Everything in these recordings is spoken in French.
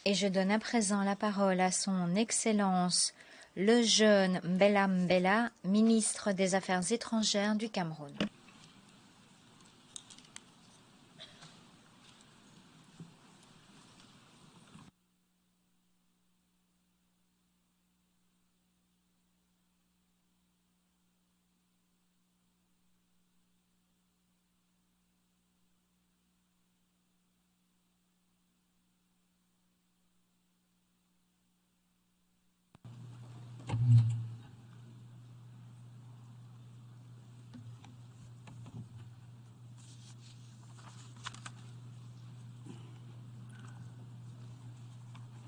Et je donne à présent la parole à son Excellence, le jeune Mbella Mbella, ministre des Affaires étrangères du Cameroun.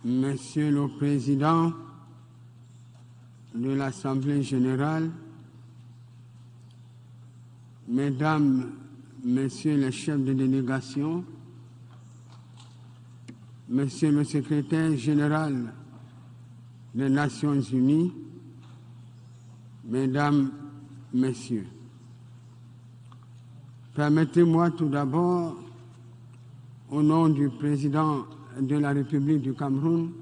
Monsieur le Président de l'Assemblée générale, Mesdames, Messieurs les chefs de délégation, Monsieur le Secrétaire général des Nations unies, Mesdames, Messieurs, permettez-moi tout d'abord, au nom du Président de la République du Cameroun,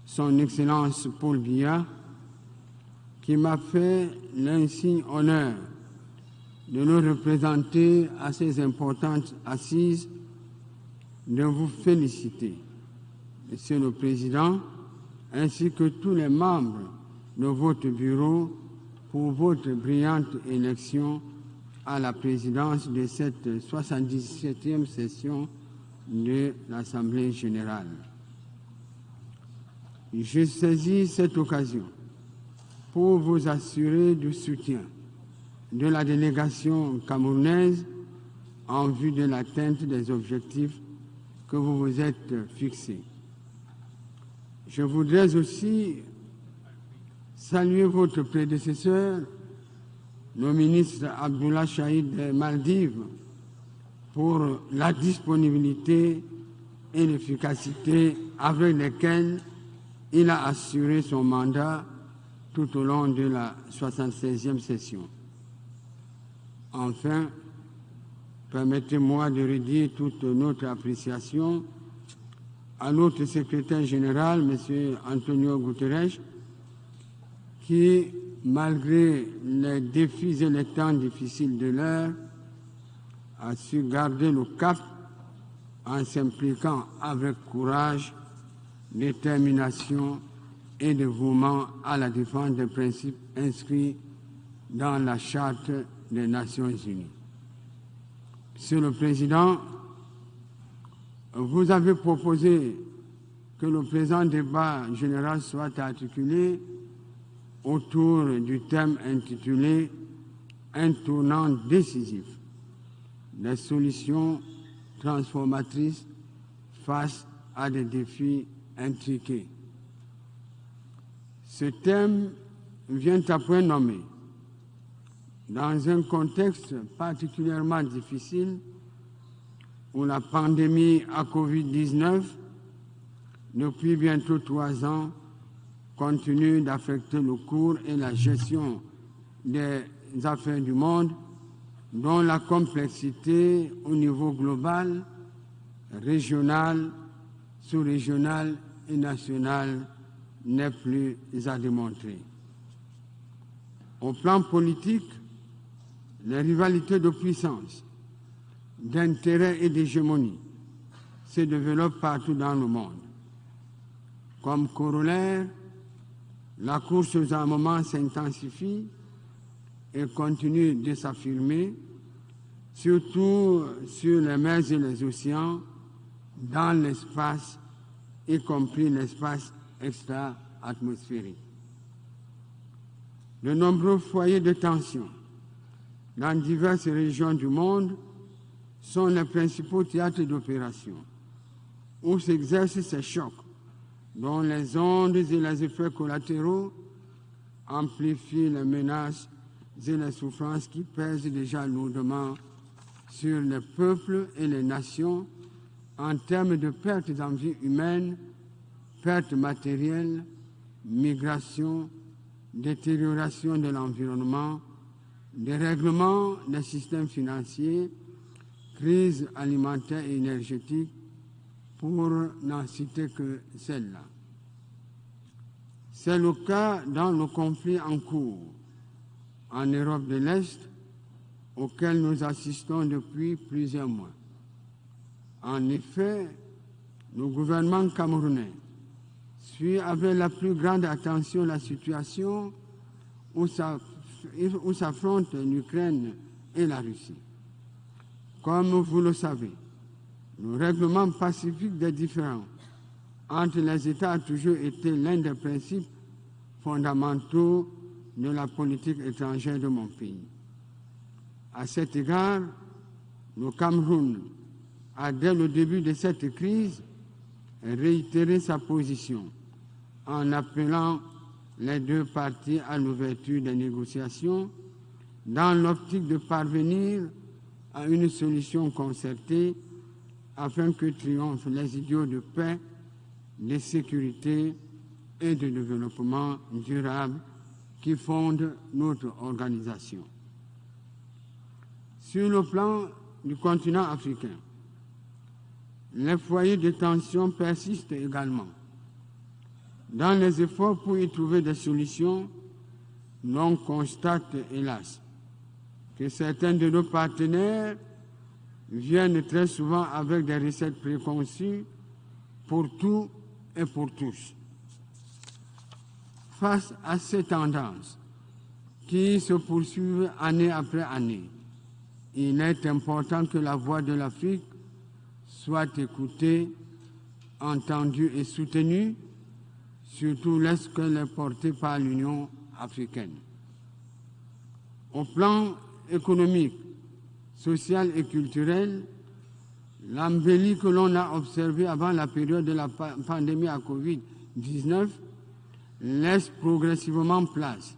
Son Excellence Paul Biya, qui m'a fait l'insigne honneur de nous représenter à ces importantes assises, de vous féliciter, Monsieur le Président, ainsi que tous les membres de votre bureau pour votre brillante élection à la présidence de cette 77e session de l'Assemblée générale. Je saisis cette occasion pour vous assurer du soutien de la délégation camerounaise en vue de l'atteinte des objectifs que vous vous êtes fixés. Je voudrais aussi saluer votre prédécesseur, le ministre Abdullah Shahid des Maldives, pour la disponibilité et l'efficacité avec lesquelles il a assuré son mandat tout au long de la 76e session. Enfin, permettez-moi de redire toute notre appréciation à notre secrétaire général, M. Antonio Guterres, qui, malgré les défis et les temps difficiles de l'heure, a su garder le cap en s'impliquant avec courage, détermination et dévouement à la défense des principes inscrits dans la Charte des Nations unies. Monsieur le Président, vous avez proposé que le présent débat général soit articulé autour du thème intitulé « Un tournant décisif, des solutions transformatrices face à des défis intriqués ». Ce thème vient à point nommé dans un contexte particulièrement difficile où la pandémie à Covid-19, depuis bientôt 3 ans, continue d'affecter le cours et la gestion des affaires du monde, dont la complexité au niveau global, régional, sous-régional et national n'est plus à démontrer. Au plan politique, les rivalités de puissance, d'intérêt et d'hégémonie se développent partout dans le monde. Comme corollaire, la course aux armements s'intensifie et continue de s'affirmer, surtout sur les mers et les océans, dans l'espace, y compris l'espace extra-atmosphérique. De nombreux foyers de tension dans diverses régions du monde sont les principaux théâtres d'opération où s'exercent ces chocs dont les ondes et les effets collatéraux amplifient les menaces et les souffrances qui pèsent déjà lourdement sur les peuples et les nations en termes de pertes en vie humaine, pertes matérielles, migration, détérioration de l'environnement, dérèglement des systèmes financiers, crise alimentaire et énergétique, pour n'en citer que celle-là. C'est le cas dans le conflit en cours en Europe de l'Est, auquel nous assistons depuis plusieurs mois. En effet, le gouvernement camerounais suit avec la plus grande attention la situation où s'affrontent l'Ukraine et la Russie. Comme vous le savez, le règlement pacifique des différends entre les États a toujours été l'un des principes fondamentaux de la politique étrangère de mon pays. À cet égard, le Cameroun a, dès le début de cette crise, réitéré sa position en appelant les deux parties à l'ouverture des négociations dans l'optique de parvenir à une solution concertée afin que triomphent les idéaux de paix, de sécurité et de développement durable qui fondent notre organisation. Sur le plan du continent africain, les foyers de tension persistent également. Dans les efforts pour y trouver des solutions, l'on constate, hélas, que certains de nos partenaires viennent très souvent avec des recettes préconçues pour tout et pour tous. Face à ces tendances qui se poursuivent année après année, il est important que la voix de l'Afrique soit écoutée, entendue et soutenue, surtout lorsqu'elle est portée par l'Union africaine. Au plan économique, social et culturel, l'embellie que l'on a observée avant la période de la pandémie à Covid-19 laisse progressivement place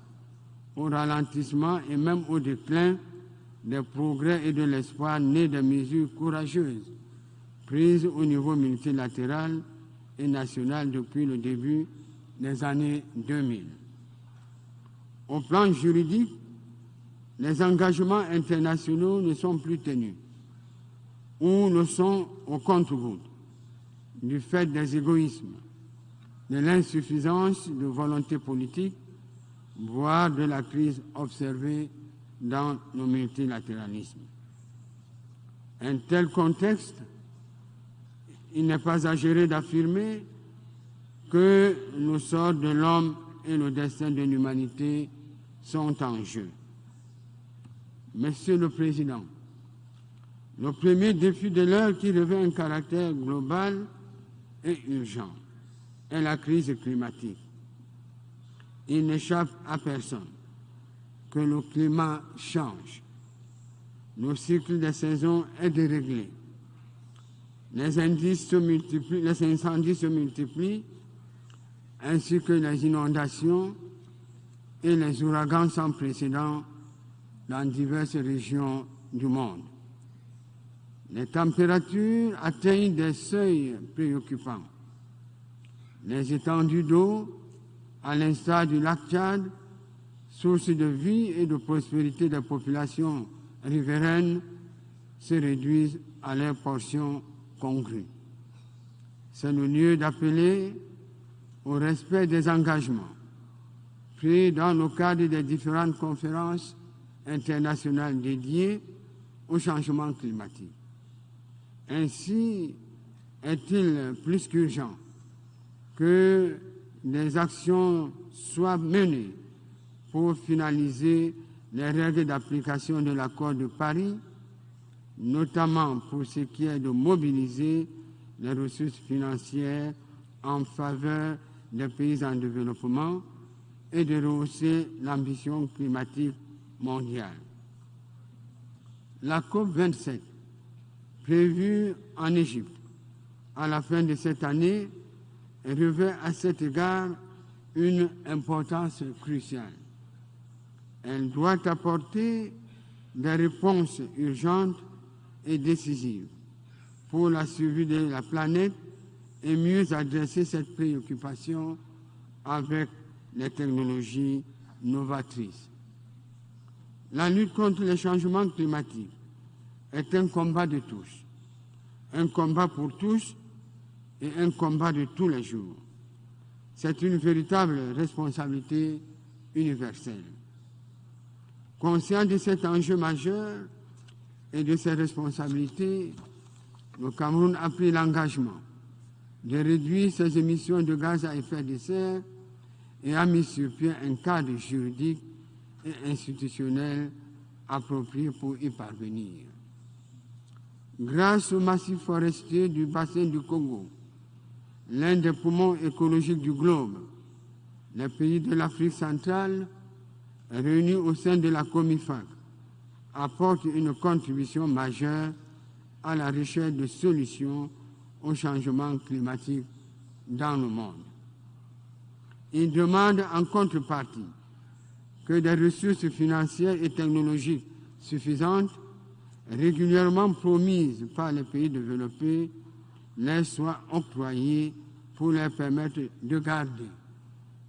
au ralentissement et même au déclin des progrès et de l'espoir nés des mesures courageuses prises au niveau multilatéral et national depuis le début des années 2000. Au plan juridique, les engagements internationaux ne sont plus tenus ou le sont au compte-gouttes du fait des égoïsmes, de l'insuffisance de volonté politique, voire de la crise observée dans le multilatéralisme. Un tel contexte, il n'est pas exagéré d'affirmer que le sort de l'homme et le destin de l'humanité sont en jeu. Monsieur le Président, le premier défi de l'heure qui revêt un caractère global et urgent est la crise climatique. Il n'échappe à personne que le climat change. Le cycle des saisons est déréglé. Les incendies se multiplient, ainsi que les inondations et les ouragans sans précédent dans diverses régions du monde. Les températures atteignent des seuils préoccupants. Les étendues d'eau, à l'instar du lac Tchad, source de vie et de prospérité des populations riveraines, se réduisent à leur portion congrue. C'est le lieu d'appeler au respect des engagements pris dans le cadre des différentes conférences internationales dédiées au changement climatique. Ainsi, est-il plus qu'urgent que des actions soient menées pour finaliser les règles d'application de l'accord de Paris, notamment pour ce qui est de mobiliser les ressources financières en faveur des pays en développement et de rehausser l'ambition climatique mondiale. La COP27, prévue en Égypte à la fin de cette année, revêt à cet égard une importance cruciale. Elle doit apporter des réponses urgentes et décisives pour la survie de la planète et mieux adresser cette préoccupation avec les technologies novatrices. La lutte contre les changements climatiques est un combat de tous, un combat pour tous, et un combat de tous les jours. C'est une véritable responsabilité universelle. Conscient de cet enjeu majeur et de ses responsabilités, le Cameroun a pris l'engagement de réduire ses émissions de gaz à effet de serre et a mis sur pied un cadre juridique et institutionnel approprié pour y parvenir. Grâce au massif forestier du bassin du Congo, l'un des poumons écologiques du globe, les pays de l'Afrique centrale, réunis au sein de la COMIFAC, apportent une contribution majeure à la recherche de solutions au changement climatique dans le monde. Ils demandent en contrepartie que des ressources financières et technologiques suffisantes, régulièrement promises par les pays développés, leur soient octroyées pour leur permettre de garder,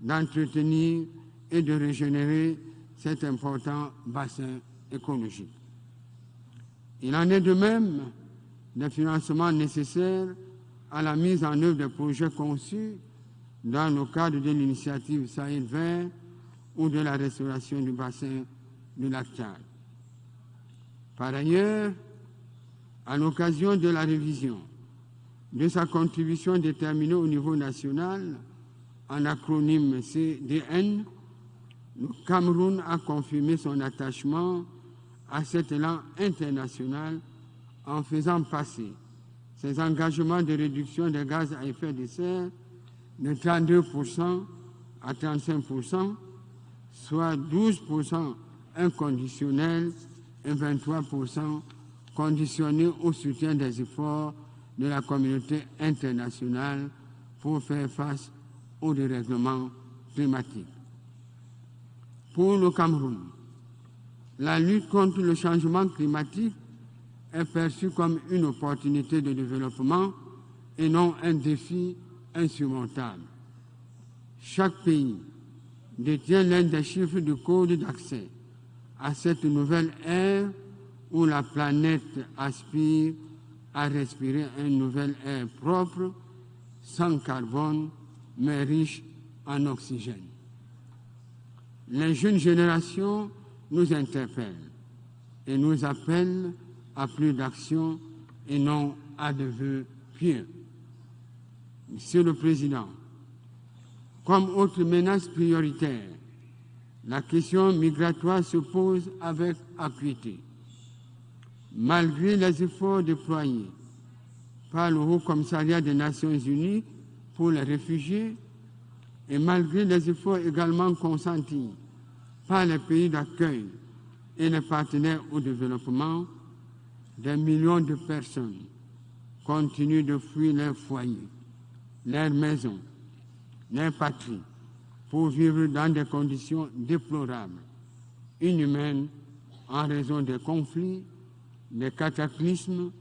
d'entretenir et de régénérer cet important bassin écologique. Il en est de même des financements nécessaires à la mise en œuvre des projets conçus dans le cadre de l'initiative Sahel vert ou de la restauration du bassin du lac Tchad. Par ailleurs, à l'occasion de la révision de sa contribution déterminée au niveau national, en acronyme CDN, le Cameroun a confirmé son attachement à cet élan international en faisant passer ses engagements de réduction des gaz à effet de serre de 32% à 35%, soit 12% inconditionnels et 23% conditionnés au soutien des efforts de la communauté internationale pour faire face au dérèglement climatique. Pour le Cameroun, la lutte contre le changement climatique est perçue comme une opportunité de développement et non un défi insurmontable. Chaque pays détient l'un des chiffres du code d'accès à cette nouvelle ère où la planète aspire à respirer un nouvel air propre, sans carbone, mais riche en oxygène. Les jeunes générations nous interpellent et nous appellent à plus d'action et non à de vœux pieux. Monsieur le Président, comme autre menace prioritaire, la question migratoire se pose avec acuité. Malgré les efforts déployés par le Haut Commissariat des Nations Unies pour les réfugiés et malgré les efforts également consentis par les pays d'accueil et les partenaires au développement, des millions de personnes continuent de fuir leurs foyers, leurs maisons, leurs patries, pour vivre dans des conditions déplorables, inhumaines en raison des conflits, des cataclysmes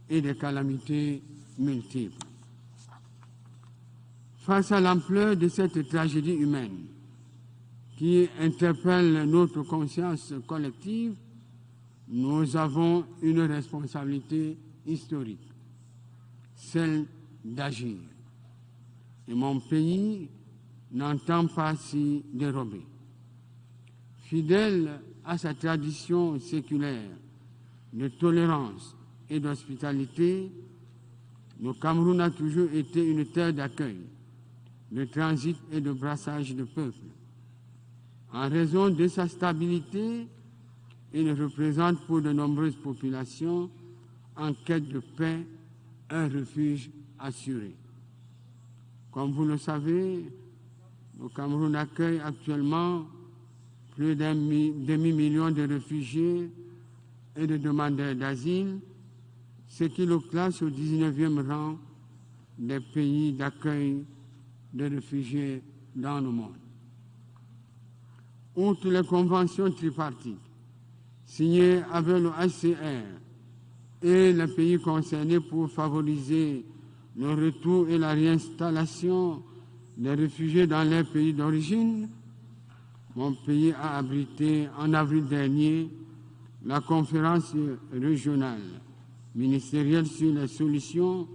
et des calamités multiples. Face à l'ampleur de cette tragédie humaine qui interpelle notre conscience collective, nous avons une responsabilité historique, celle d'agir. Et mon pays n'entend pas s'y dérober. Fidèle à sa tradition séculaire de tolérance et d'hospitalité, le Cameroun a toujours été une terre d'accueil, de transit et de brassage de peuples. En raison de sa stabilité, il représente pour de nombreuses populations en quête de paix un refuge assuré. Comme vous le savez, le Cameroun accueille actuellement plus d'un demi-million de réfugiés et de demandeurs d'asile, ce qui le classe au 19e rang des pays d'accueil de réfugiés dans le monde. Outre les conventions tripartites signées avec le HCR et les pays concernés pour favoriser le retour et la réinstallation des réfugiés dans leur pays d'origine, mon pays a abrité en avril dernier la conférence régionale ministérielle sur les solutions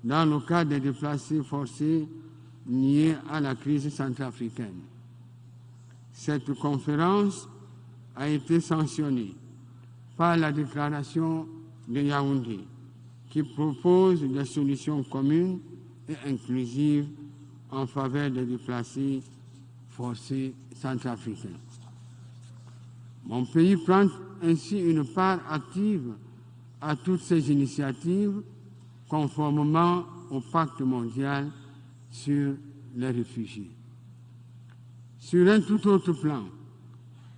dans le cas des déplacés forcés liés à la crise centrafricaine. Cette conférence a été sanctionnée par la déclaration de Yaoundé, qui propose des solutions communes et inclusives en faveur des déplacés forcés centrafricains. Mon pays prend ainsi une part active à toutes ces initiatives, conformément au Pacte mondial sur les réfugiés. Sur un tout autre plan,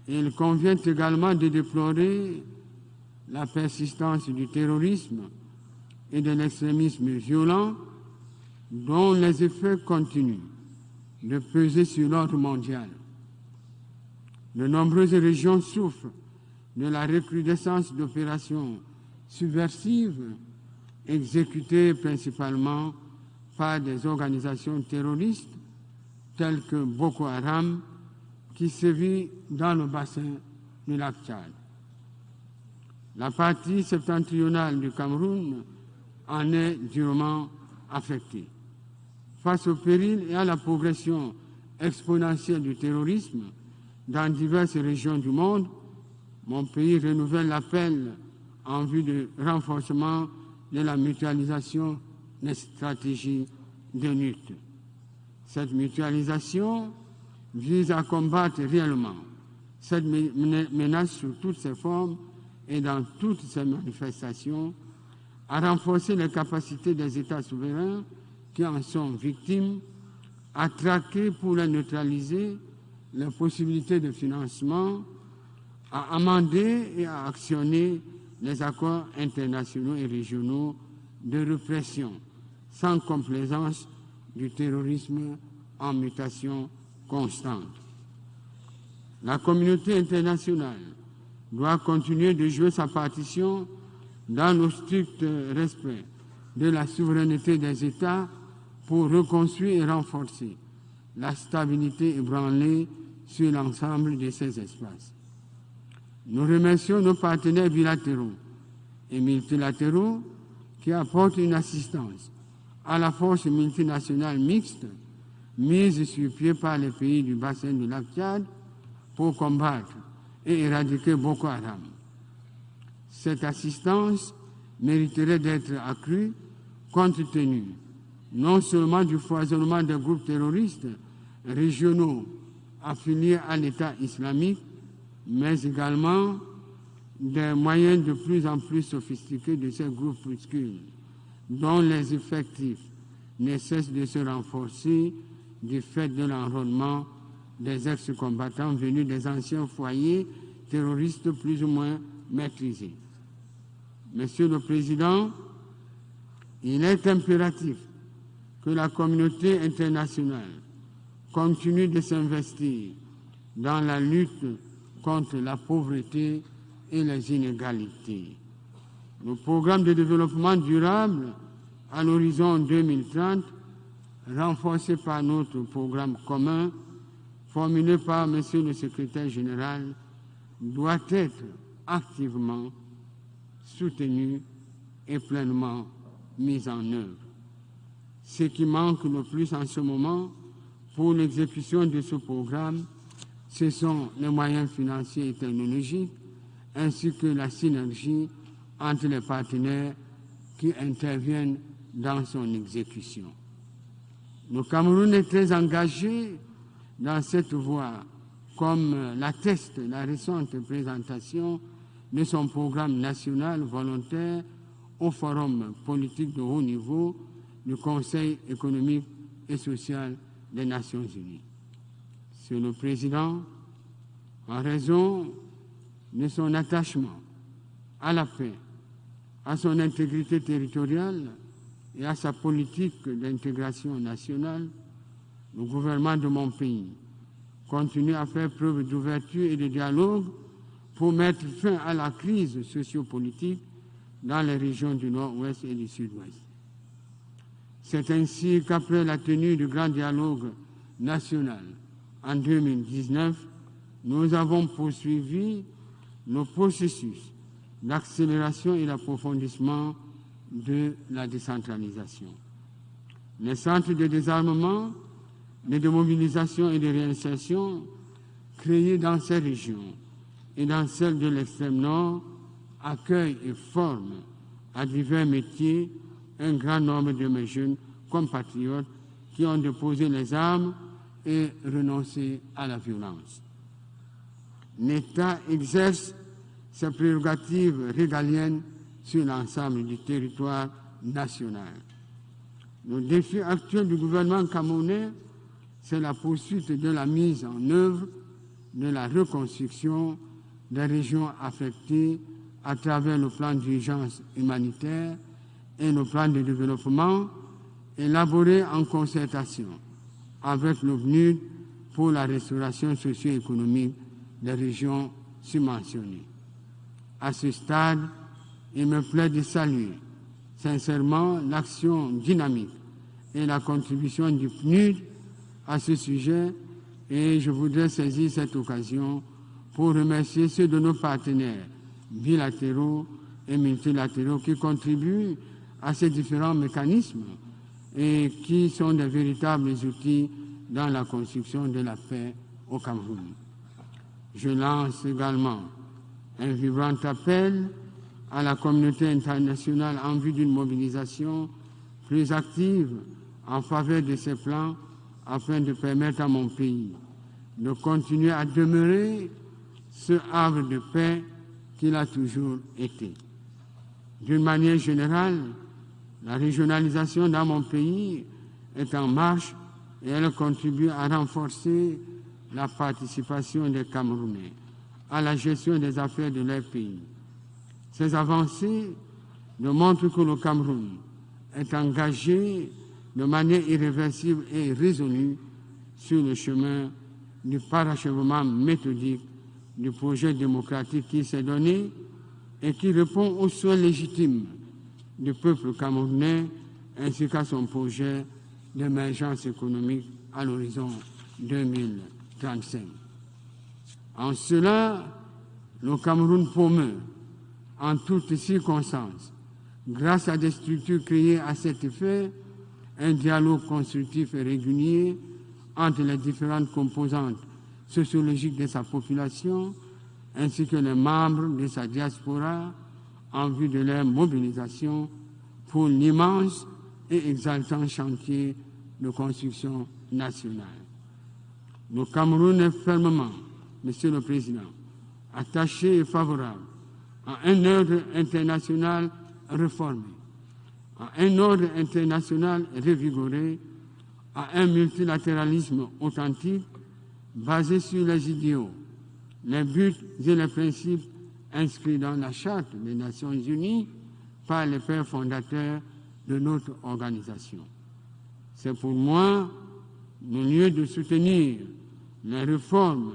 il convient également de déplorer la persistance du terrorisme et de l'extrémisme violent dont les effets continuent de peser sur l'ordre mondial. De nombreuses régions souffrent de la recrudescence d'opérations subversives exécutées principalement par des organisations terroristes telles que Boko Haram, qui sévit dans le bassin du lac Tchad. La partie septentrionale du Cameroun en est durement affectée. Face au péril et à la progression exponentielle du terrorisme dans diverses régions du monde, mon pays renouvelle l'appel en vue du renforcement de la mutualisation des stratégies de lutte. Cette mutualisation vise à combattre réellement cette menace sous toutes ses formes et dans toutes ses manifestations, à renforcer les capacités des États souverains qui en sont victimes, à traquer pour les neutraliser les possibilités de financement, à amender et à actionner les accords internationaux et régionaux de répression sans complaisance du terrorisme en mutation constante. La communauté internationale doit continuer de jouer sa partition dans le strict respect de la souveraineté des États pour reconstruire et renforcer la stabilité ébranlée sur l'ensemble de ces espaces. Nous remercions nos partenaires bilatéraux et multilatéraux qui apportent une assistance à la force multinationale mixte mise sur pied par les pays du bassin du lac Tchad pour combattre et éradiquer Boko Haram. Cette assistance mériterait d'être accrue compte tenu non seulement du foisonnement des groupes terroristes régionaux affiliés à l'État islamique, mais également des moyens de plus en plus sophistiqués de ces groupuscules, dont les effectifs ne cessent de se renforcer du fait de l'enrôlement des ex-combattants venus des anciens foyers terroristes plus ou moins maîtrisés. Monsieur le Président, il est impératif que la communauté internationale continue de s'investir dans la lutte contre la pauvreté et les inégalités. Le programme de développement durable à l'horizon 2030, renforcé par notre programme commun, formulé par Monsieur le Secrétaire général, doit être activement soutenu et pleinement mis en œuvre. Ce qui manque le plus en ce moment pour l'exécution de ce programme, ce sont les moyens financiers et technologiques, ainsi que la synergie entre les partenaires qui interviennent dans son exécution. Le Cameroun est très engagé dans cette voie, comme l'atteste la récente présentation de son programme national volontaire au Forum politique de haut niveau du Conseil économique et social des Nations unies. Monsieur le Président, en raison de son attachement à la paix, à son intégrité territoriale et à sa politique d'intégration nationale, le gouvernement de mon pays continue à faire preuve d'ouverture et de dialogue pour mettre fin à la crise sociopolitique dans les régions du Nord-Ouest et du Sud-Ouest. C'est ainsi qu'après la tenue du grand dialogue national en 2019, nous avons poursuivi le processus d'accélération et d'approfondissement de la décentralisation. Les centres de désarmement, de démobilisation et de réinsertion créés dans ces régions et dans celles de l'extrême nord accueillent et forment à divers métiers un grand nombre de mes jeunes compatriotes qui ont déposé les armes et renoncé à la violence. L'État exerce ses prérogatives régaliennes sur l'ensemble du territoire national. Le défi actuel du gouvernement camerounais, c'est la poursuite de la mise en œuvre de la reconstruction des régions affectées à travers le plan d'urgence humanitaire et le plan de développement élaboré en concertation avec l'ONU pour la restauration socio-économique des régions subventionnées. À ce stade, il me plaît de saluer sincèrement l'action dynamique et la contribution du PNUD à ce sujet, et je voudrais saisir cette occasion pour remercier ceux de nos partenaires bilatéraux et multilatéraux qui contribuent à ces différents mécanismes et qui sont de véritables outils dans la construction de la paix au Cameroun. Je lance également un vibrant appel à la communauté internationale en vue d'une mobilisation plus active en faveur de ces plans afin de permettre à mon pays de continuer à demeurer ce havre de paix qu'il a toujours été. D'une manière générale, la régionalisation dans mon pays est en marche et elle contribue à renforcer la participation des Camerounais à la gestion des affaires de leur pays. Ces avancées nous montrent que le Cameroun est engagé de manière irréversible et résolue sur le chemin du parachèvement méthodique du projet démocratique qui s'est donné et qui répond aux souhaits légitimes du peuple camerounais ainsi qu'à son projet d'émergence économique à l'horizon 2035. En cela, le Cameroun promeut, en toutes circonstances, grâce à des structures créées à cet effet, un dialogue constructif et régulier entre les différentes composantes sociologiques de sa population, ainsi que les membres de sa diaspora, en vue de leur mobilisation pour l'immense et exaltant chantier de construction nationale. Le Cameroun est fermement, Monsieur le Président, attaché et favorable à un ordre international réformé, à un ordre international revigoré, à un multilatéralisme authentique basé sur les idéaux, les buts et les principes inscrits dans la Charte des Nations Unies par les pères fondateurs de notre organisation. C'est pour moi le lieu de soutenir les réformes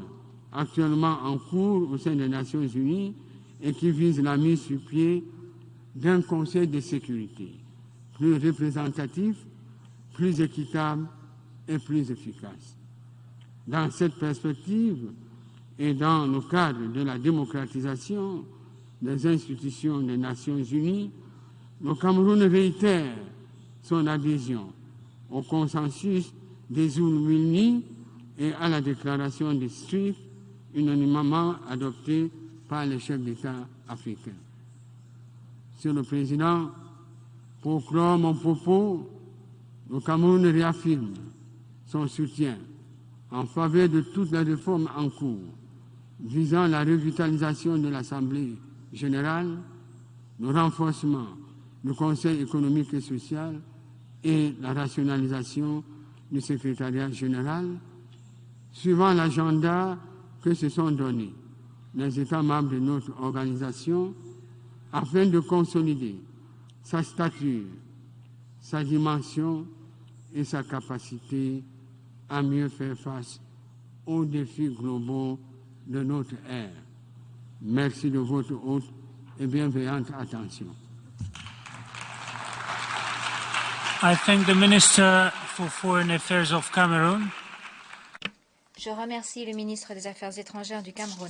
actuellement en cours au sein des Nations Unies et qui visent la mise sur pied d'un Conseil de sécurité plus représentatif, plus équitable et plus efficace. Dans cette perspective et dans le cadre de la démocratisation des institutions des Nations Unies, le Cameroun réitère son adhésion au consensus des Oulmilni et à la déclaration de Strict, unanimement adoptée par les chefs d'État africains. Monsieur le Président, pour clore mon propos, le Cameroun réaffirme son soutien en faveur de toutes les réformes en cours visant la revitalisation de l'Assemblée générale, le renforcement du Conseil économique et social et la rationalisation du secrétariat général, suivant l'agenda que se sont donnés les États membres de notre organisation afin de consolider sa stature, sa dimension et sa capacité à mieux faire face aux défis globaux de notre ère. Merci de votre haute et bienveillante attention. I thank the Minister for Foreign Affairs of Cameroon. Je remercie le ministre des Affaires étrangères du Cameroun.